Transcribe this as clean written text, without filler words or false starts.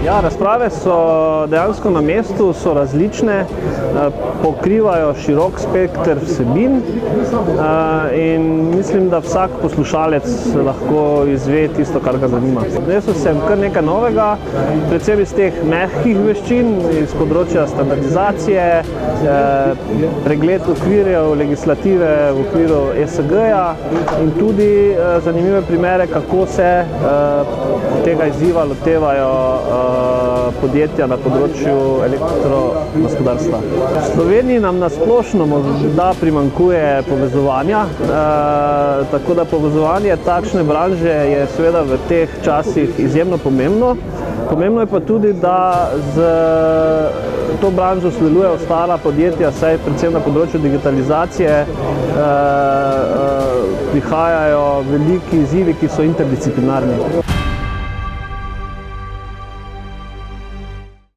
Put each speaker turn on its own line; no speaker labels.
Ja, razprave so dejansko na mestu, so različne, pokrivajo širok spekter vsebin in mislim, da vsak poslušalec lahko izve tisto, kar ga zanima. Odnesel sem kar nekaj novega, predvsem iz teh mehkih veščin, iz področja standardizacije, pregled okvirjev legislative v okviru ESG-ja in tudi zanimive primere, kako se tega izziva lotevajo podjetja na področju elektrogospodarstva. V Sloveniji nam na splošno morda primanjkuje povezovanja, tako da povezovanje takšne branže je seveda v teh časih izjemno pomembno. Pomembno je pa tudi, da z to branžo sodelujejo ostala podjetja, saj predvsem na področju digitalizacije prihajajo veliki izzivi, ki so interdisciplinarni.